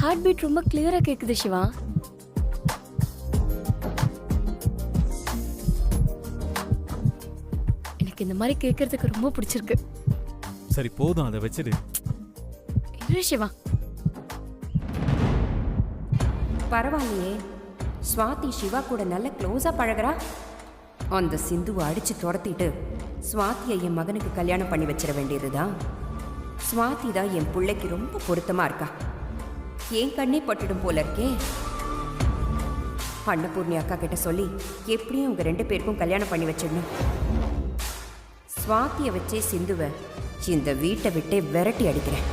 Heart beat ரொம்ப கிளியரா கேக்குது சிவா. எனக்கு இந்த மாதிரி கேட்கறதுக்கு ரொம்ப பிடிச்சிருக்கு. சரி போதும், அதை வச்சிடு. இரு சிவா. பரவாயில்லையே, ஸ்வாதி சிவா கூட நல்ல க்ளோஸா பழகுறா. அந்த சிந்துவை அடிச்சு துரத்திட்டு ஸ்வாதியை என் மகனுக்கு கல்யாணம் பண்ணி வச்சிட வேண்டியதுதான். ஸ்வாதி தான் என் பிள்ளைக்கு ரொம்ப பொருத்தமா இருக்கா. என் கண்ணே பட்டுடும் போல இருக்கே. அன்னபூர்ணி அக்கா கிட்ட சொல்லி எப்படியும் உங்க 2 பேருக்கும் கல்யாணம் பண்ணி வச்சிடணும். ஸ்வாதியை வச்சே சிந்துவை இந்த வீட்டை விட்டே விரட்டி அடிக்கிறேன்.